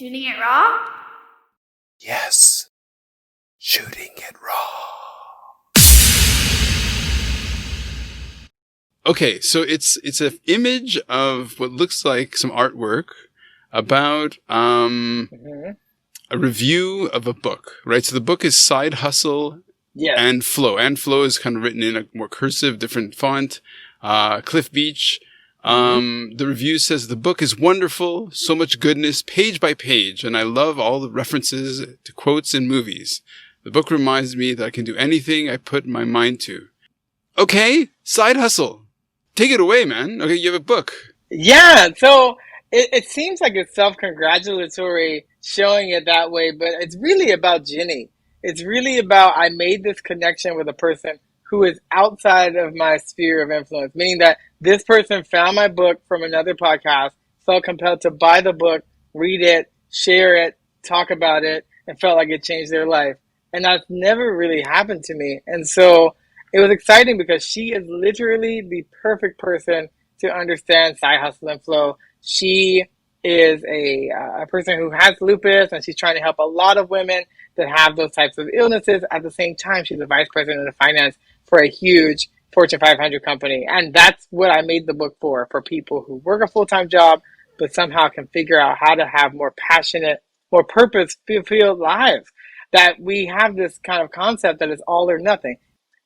Shooting it raw? Yes. Shooting it raw. Okay, so it's an image of what looks like some artwork about a review of a book, right? So the book is Side Hustle and Flow. And Flow is kind of written in a more cursive, different font. Cliff Beach. The review says the book is wonderful, so much goodness, page by page, and I love all the references to quotes and movies. The book reminds me that I can do anything I put my mind to. Okay, Side Hustle. Take it away, man. Okay, you have a book. Yeah, so it seems like it's self-congratulatory showing it that way, but it's really about Jenny. It's really about I made this connection with a person who is outside of my sphere of influence, meaning that this person found my book from another podcast, felt compelled to buy the book, read it, share it, talk about it, and felt like it changed their life. And that's never really happened to me. And so it was exciting because she is literally the perfect person to understand Side Hustle and Flow. She is a person who has lupus, and she's trying to help a lot of women that have those types of illnesses. At the same time, she's the vice president of finance for a huge Fortune 500 company. And that's what I made the book for people who work a full-time job, but somehow can figure out how to have more passionate, more purpose-filled lives. That we have this kind of concept that is all or nothing.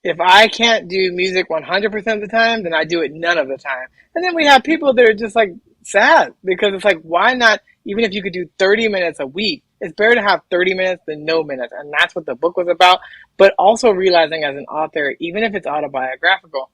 If I can't do music 100% of the time, then I do it none of the time. And then we have people that are just like sad because it's like, why not, even if you could do 30 minutes a week, it's better to have 30 minutes than no minutes. And that's what the book was about. But also realizing as an author, even if it's autobiographical,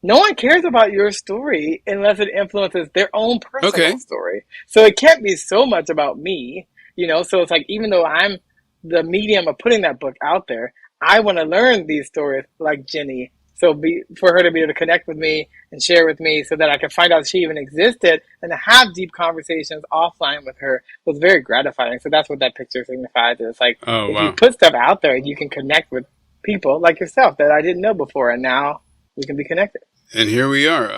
no one cares about your story unless it influences their own personal story. So it can't be so much about me, you know? So it's like, even though I'm the medium of putting that book out there, I want to learn these stories like Jenny. So for her to be able to connect with me and share with me so that I can find out she even existed and to have deep conversations offline with her was very gratifying. So that's what that picture signifies. It's like, if you put stuff out there, you can connect with people like yourself that I didn't know before. And now we can be connected. And here we are.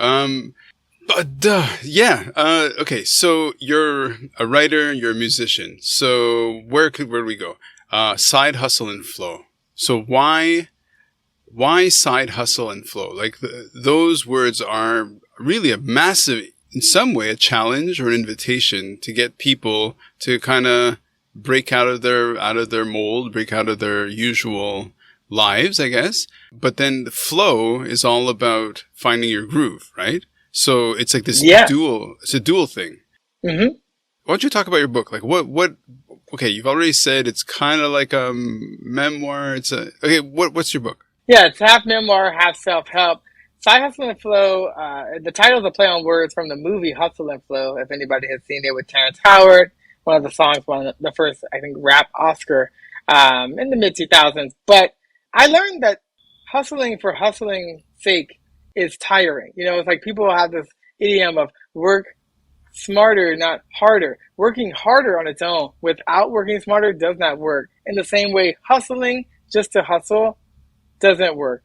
Okay. So you're a writer, you're a musician. So where do we go? Side Hustle and Flow. So why Side Hustle and Flow? Like those words are really a massive, in some way, a challenge or an invitation to get people to kind of break out of their mold, break out of their usual lives, I guess. But then the flow is all about finding your groove, right? So it's like this it's a dual thing. Mm-hmm. Why don't you talk about your book? Like okay, you've already said it's kind of like a memoir. What's your book? Yeah, it's half memoir, half self-help. Side Hustle and Flow, the title is a play on words from the movie Hustle and Flow, if anybody has seen it, with Terrence Howard. One of the songs won the first, I think, rap Oscar in the mid-2000s. But I learned that hustling for hustling's sake is tiring. You know, it's like people have this idiom of work smarter, not harder. Working harder on its own without working smarter does not work. In the same way, hustling just to hustle doesn't work.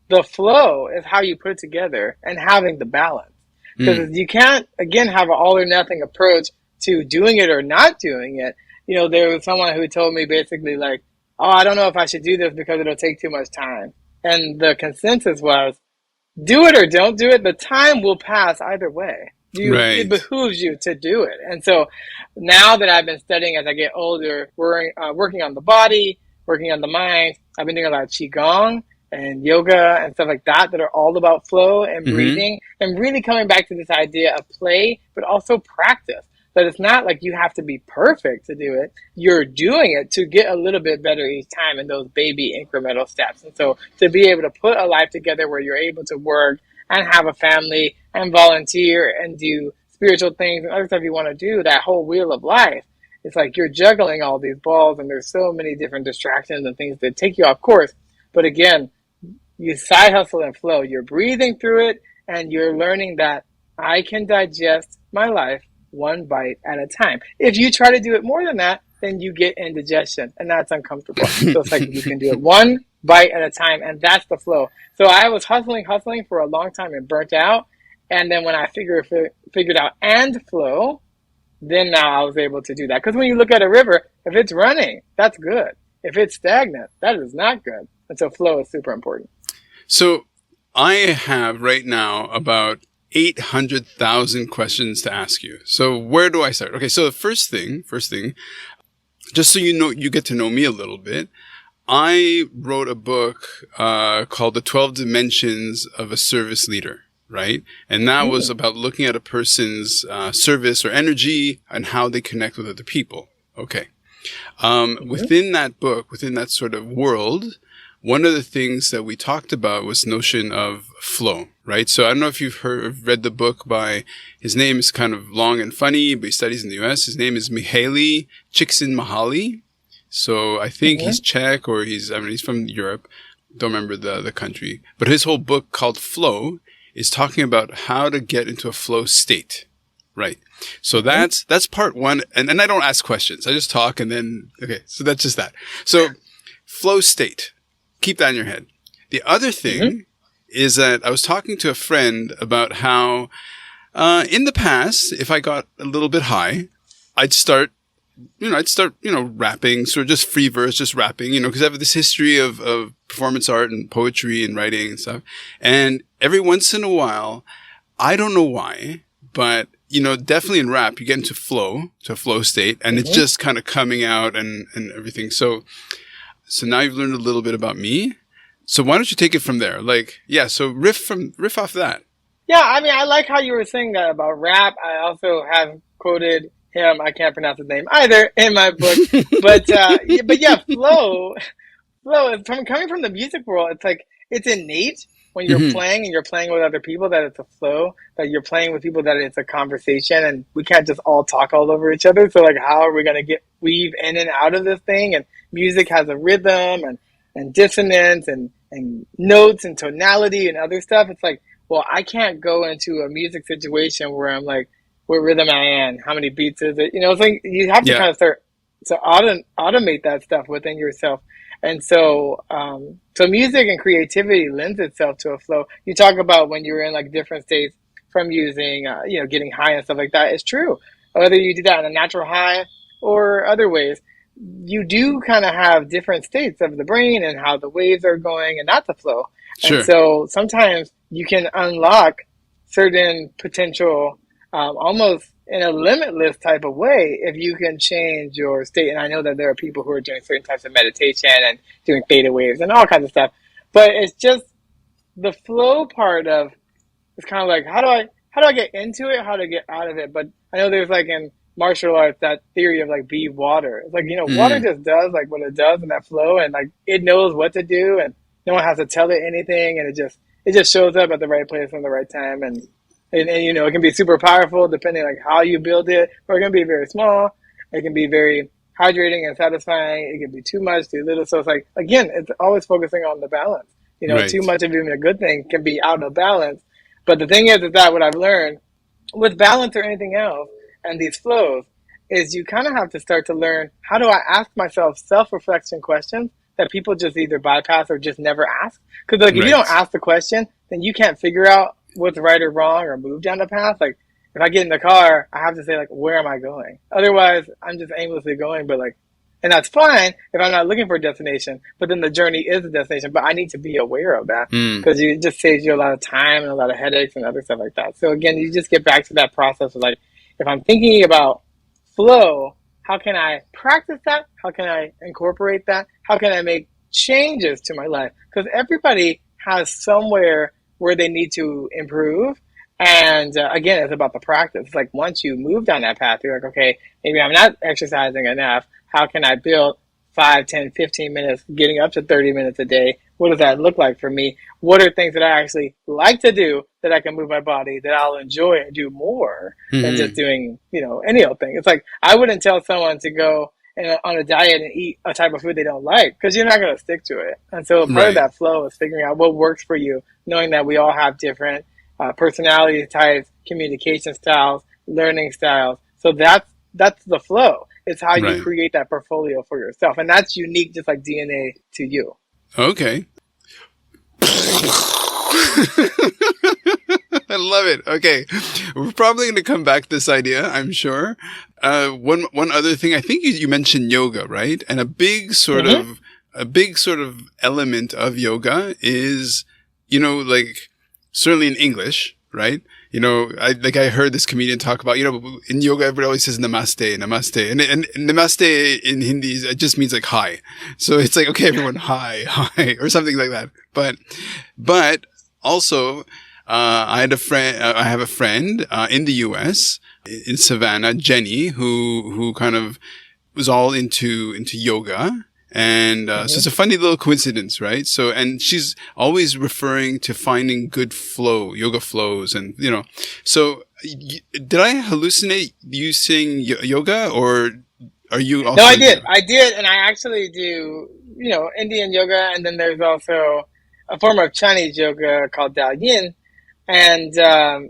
The flow is how you put it together and having the balance. Because you can't, again, have an all or nothing approach to doing it or not doing it. You know, there was someone who told me basically like, oh, I don't know if I should do this because it'll take too much time. And the consensus was, do it or don't do it. The time will pass either way. It behooves you to do it. And so now that I've been studying as I get older, working on the body, working on the mind, I've been doing a lot of Qigong and yoga and stuff like that are all about flow and breathing and really coming back to this idea of play, but also practice. That it's not like you have to be perfect to do it. You're doing it to get a little bit better each time in those baby incremental steps. And so to be able to put a life together where you're able to work and have a family and volunteer and do spiritual things and other stuff you want to do, that whole wheel of life, it's like you're juggling all these balls and there's so many different distractions and things that take you off course. But again, you side hustle and flow. You're breathing through it and you're learning that I can digest my life one bite at a time. If you try to do it more than that, then you get indigestion and that's uncomfortable. So it's like you can do it one bite at a time and that's the flow. So I was hustling for a long time and burnt out. And then when I figured out and flow, then now I was able to do that. Because when you look at a river, if it's running, that's good. If it's stagnant, that is not good. And so flow is super important. So I have right now about 800,000 questions to ask you. So where do I start? Okay, so the first thing, just so you know, you get to know me a little bit. I wrote a book called The 12 Dimensions of a Service Leader, right? And that was about looking at a person's service or energy and how they connect with other people. Okay. Within that book, within that sort of world, one of the things that we talked about was notion of flow, right? So I don't know if you've read the book by, his name is kind of long and funny, but he studies in the US. His name is Mihaly Csikszentmihalyi. So I think he's Czech or he's from Europe. Don't remember the country. But his whole book called Flow is talking about how to get into a flow state. Right. So that's part one. And I don't ask questions. I just talk and then, okay. So that's just that. So flow state. Keep that in your head. The other thing is that I was talking to a friend about how, in the past, if I got a little bit high, I'd start rapping, sort of just free verse, just rapping, because I have this history of performance art and poetry and writing and stuff. And every once in a while, I don't know why, but, definitely in rap, you get into a flow state, and it's just kind of coming out and everything. So now you've learned a little bit about me. So why don't you take it from there? So riff off that. Yeah, I like how you were saying that about rap. I also have quoted him. I can't pronounce his name either in my book, but yeah, flow is coming from the music world. It's like it's innate when you're playing and you're playing with other people that it's a flow, that you're playing with people that it's a conversation, and we can't just all talk all over each other. So how are we going to weave in and out of this thing? And music has a rhythm and dissonance and notes and tonality and other stuff. It's like, well, I can't go into a music situation where I'm like, what rhythm am I in? How many beats is it? It's like you have to kind of start to automate that stuff within yourself. And so music and creativity lends itself to a flow. You talk about when you're in different states from using, getting high and stuff like that. It's true. Whether you do that in a natural high or other ways, you do kind of have different states of the brain and how the waves are going, and that's a flow. Sure. And so sometimes you can unlock certain potential, almost in a limitless type of way, if you can change your state. And I know that there are people who are doing certain types of meditation and doing theta waves and all kinds of stuff, but it's just the flow part of it's kind of like, how do I get into it? How to get out of it? But I know there's in martial arts, that theory of be water. It's water just does what it does in that flow, and it knows what to do, and no one has to tell it anything, and it just shows up at the right place at the right time, and it can be super powerful depending how you build it, or it can be very small. It can be very hydrating and satisfying. It can be too much, too little. So it's again, it's always focusing on the balance. Right. Too much of even a good thing can be out of balance. But the thing is that what I've learned with balance or anything else, and these flows, is you kind of have to start to learn, how do I ask myself self-reflection questions that people just either bypass or just never ask? Because if you don't ask the question, then you can't figure out what's right or wrong or move down the path. If I get in the car, I have to say where am I going? Otherwise, I'm just aimlessly going, but and that's fine if I'm not looking for a destination, but then the journey is the destination. But I need to be aware of that, because it just saves you a lot of time and a lot of headaches and other stuff like that. So again, you just get back to that process of if I'm thinking about flow, how can I practice that? How can I incorporate that? How can I make changes to my life? Because everybody has somewhere where they need to improve. And again, it's about the practice. It's once you move down that path, you're okay, maybe I'm not exercising enough. How can I build 5, 10, 15 minutes, getting up to 30 minutes a day? What does that look like for me? What are things that I actually like to do that I can move my body, that I'll enjoy and do more than just doing, any old thing? It's I wouldn't tell someone to go on a diet and eat a type of food they don't like, because you're not going to stick to it. And so part of that flow is figuring out what works for you, knowing that we all have different personality types, communication styles, learning styles. So that's the flow. It's how you create that portfolio for yourself. And that's unique, just like DNA to you. Okay. I love it. Okay. We're probably going to come back to this idea, I'm sure. One other thing, I think you mentioned yoga, right? And Mm-hmm. a big sort of element of yoga is, like certainly in English, right? I heard this comedian talk about, in yoga, everybody always says namaste, namaste. And namaste in Hindi, it just means like hi. So it's like, okay, everyone, hi, hi, or something like that. But also, I have a friend, in the US, in Savannah, Jenny, who kind of was all into yoga. And so Mm-hmm. it's a funny little coincidence, right? So, and she's always referring to finding good yoga flows, and So, did I hallucinate you saying yoga, or are you No, also I into? did. I did, and I actually do, Indian yoga, and then there's also a form of Chinese yoga called Dao Yin. And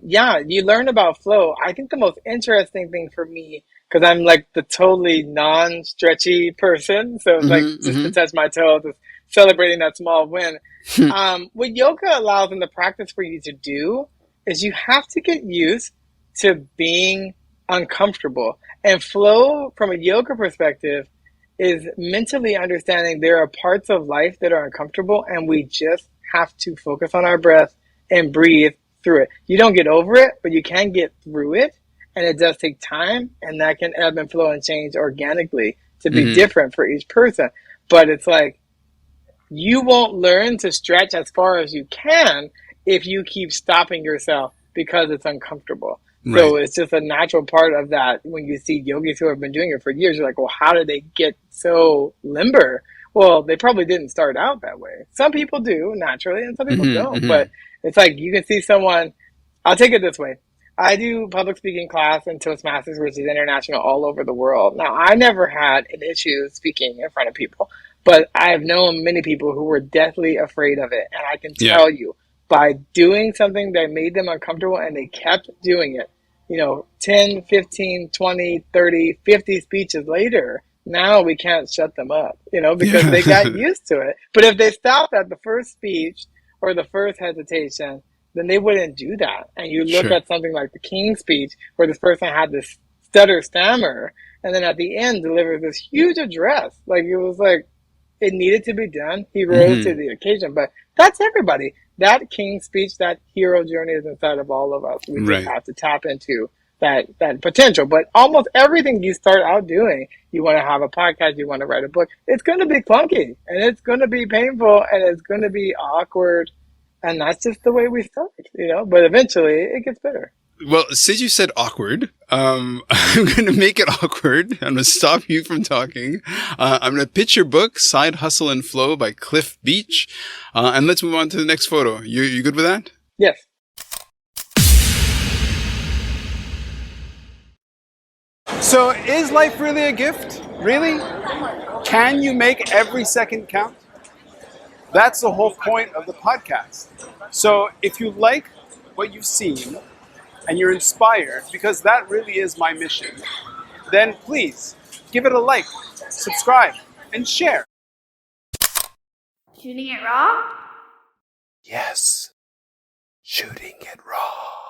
yeah, you learn about flow. I think the most interesting thing for me, because I'm like the totally non-stretchy person, so it's like Mm-hmm, just to mm-hmm. touch my toes, just celebrating that small win. What yoga allows in the practice for you to do is you have to get used to being uncomfortable. And flow, from a yoga perspective, is mentally understanding there are parts of life that are uncomfortable, and we just have to focus on our breath and breathe through it. You don't get over it, but you can get through it. And it does take time, and that can ebb and flow and change organically to be Mm-hmm. different for each person. But it's like you won't learn to stretch as far as you can if you keep stopping yourself because it's uncomfortable. Right. So it's just a natural part of that. When you see yogis who have been doing it for years, you're like, well, how did they get so limber? Well, they probably didn't start out that way. Some people do naturally, and some people Mm-hmm, don't. mm-hmm. But it's like you can see someone. I'll take it this way. I do public speaking class in Toastmasters, which is international all over the world. Now, I never had an issue speaking in front of people, but I've known many people who were deathly afraid of it. And I can Yeah. tell you, by doing something that made them uncomfortable and they kept doing it, 10, 15, 20, 30, 50 speeches later, now we can't shut them up, because they got Yeah. used to it. But if they stopped at the first speech or the first hesitation, then they wouldn't do that. And you look Sure. at something like the King's speech, where this person had this stutter stammer, and then at the end delivered this huge address. Like it was like it needed to be done. He rose to Mm-hmm. the occasion. But that's everybody. That King's speech, that hero journey is inside of all of us. We just Right. have to tap into that potential. But almost everything you start out doing, you want to have a podcast, you want to write a book, it's going to be clunky and it's going to be painful and it's going to be awkward, and that's just the way we start, But eventually, it gets better. Well, since you said awkward, I'm going to make it awkward. I'm going to stop you from talking. I'm going to pitch your book, Side Hustle and Flow by Cliff Beach. And let's move on to the next photo. You good with that? Yes. So is life really a gift? Really? Can you make every second count? That's the whole point of the podcast. So if you like what you've seen and you're inspired, because that really is my mission, then please give it a like, subscribe, and share. Shooting it raw? Yes, shooting it raw.